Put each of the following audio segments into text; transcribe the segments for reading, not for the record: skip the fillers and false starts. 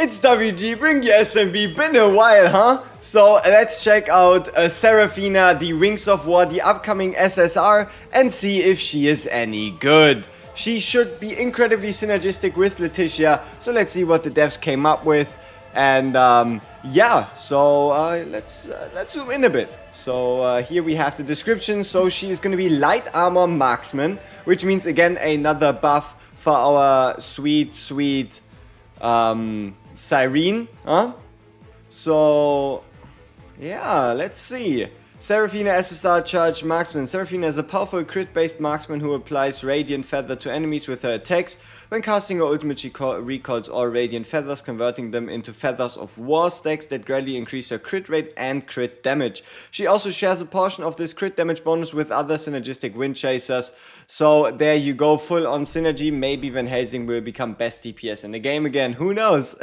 It's WG, bring your SMB, been a while, huh? So let's check out Seraphina, the Wings of War, the upcoming SSR, and see if she is any good. She should be incredibly synergistic with Letitia, so let's see what the devs came up with. And yeah, so let's zoom in a bit. So here we have the description. So she is going to be light armor marksman, which means again another buff for our sweet Sirene, huh? So yeah, let's see. Seraphina SSR Charge Marksman. Seraphina is a powerful crit-based marksman who applies Radiant Feather to enemies with her attacks. When casting her ultimate, she recalls all Radiant Feathers, converting them into Feathers of War stacks that gradually increase her crit rate and crit damage. She also shares a portion of this crit damage bonus with other synergistic Wind Chasers. So there you go, full on synergy. Maybe Van Helsing will become best DPS in the game again, who knows?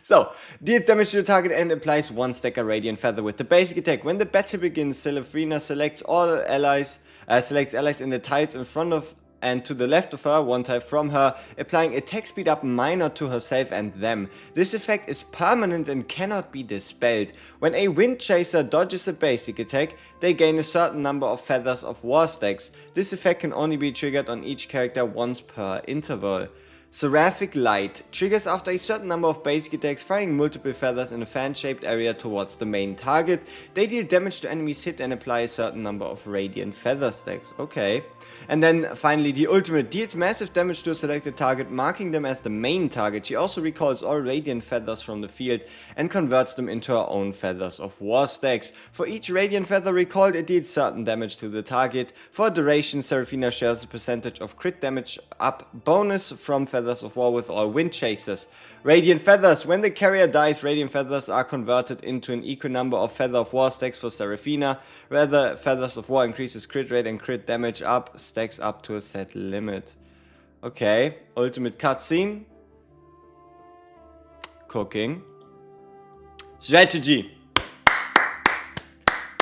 So, deals damage to the target and applies 1 stacker Radiant Feather with the basic attack. When the battle begins, Seraphina selects allies in the tiles in front of and to the left of her, 1 tile from her, applying attack speed up minor to herself and them. This effect is permanent and cannot be dispelled. When a Wind Chaser dodges a basic attack, they gain a certain number of Feathers of War stacks. This effect can only be triggered on each character once per interval. Seraphic Light triggers after a certain number of basic attacks, firing multiple feathers in a fan-shaped area towards the main target. They deal damage to enemies hit and apply a certain number of Radiant Feather stacks. Okay. And then finally the ultimate deals massive damage to a selected target, marking them as the main target. She also recalls all Radiant Feathers from the field and converts them into her own Feathers of War stacks. For each Radiant Feather recalled, it deals certain damage to the target. For a duration, Seraphina shares a percentage of crit damage up bonus from Feathers of War with all Wind Chasers. Radiant Feathers. When the carrier dies, Radiant Feathers are converted into an equal number of Feather of War stacks for Seraphina. Whether Feathers of War increases crit rate and crit damage up, stacks up to a set limit. Okay, ultimate cutscene. Cooking. Strategy.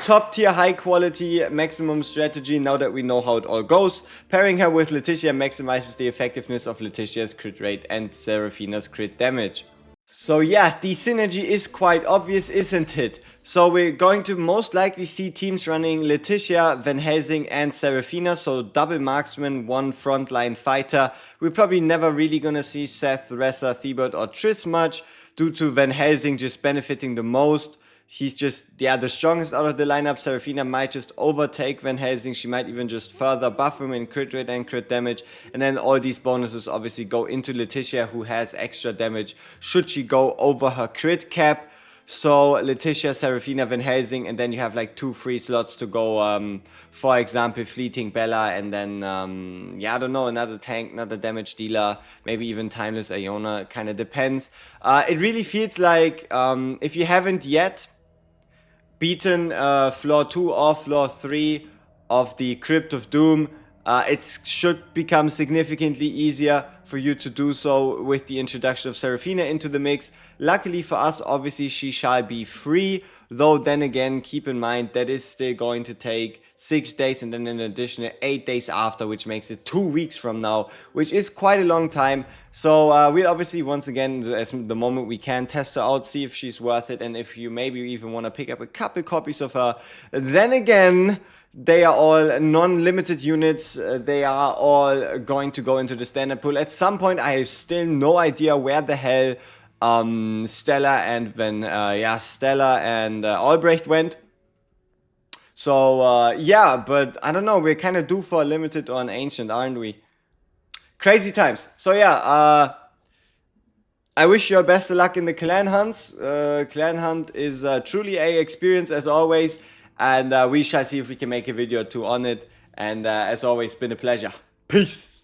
Top tier, high quality, maximum strategy now that we know how it all goes. Pairing her with Letitia maximizes the effectiveness of Letitia's crit rate and Seraphina's crit damage. So yeah, the synergy is quite obvious, isn't it? So we're going to most likely see teams running Letitia, Van Helsing and Seraphina, so double marksman, 1 frontline fighter. We're probably never really gonna see Seth, Ressa, Thibert or Triss much, due to Van Helsing just benefiting the most. He's just, yeah, the strongest out of the lineup. Seraphina might just overtake Van Helsing. She might even just further buff him in crit rate and crit damage. And then all these bonuses obviously go into Letitia, who has extra damage should she go over her crit cap. So Letitia, Seraphina, Van Helsing, and then you have like 2 free slots to go, for example, Fleeting Bella, and then, yeah, I don't know, another tank, another damage dealer, maybe even Timeless Iona, kind of depends. It really feels like, if you haven't yet beaten floor 2 or floor 3 of the Crypt of Doom, it should become significantly easier for you to do so with the introduction of Seraphina into the mix. Luckily for us, obviously she shall be free, though then again keep in mind that is still going to take 6 days and then an additional 8 days after, which makes it 2 weeks from now, which is quite a long time. So we'll obviously once again, as the moment we can, test her out, see if she's worth it, and if you maybe even want to pick up a couple copies of her. Then again, they are all non-limited units. They are all going to go into the standard pool. At some point, I have still no idea where the hell Stella and Albrecht went. So yeah, but I don't know. We're kind of due for a limited or an ancient, aren't we? Crazy times. So yeah, I wish you best of luck in the clan hunts. Clan hunt is truly a experience as always. And we shall see if we can make a video or 2 on it. And as always, been a pleasure. Peace.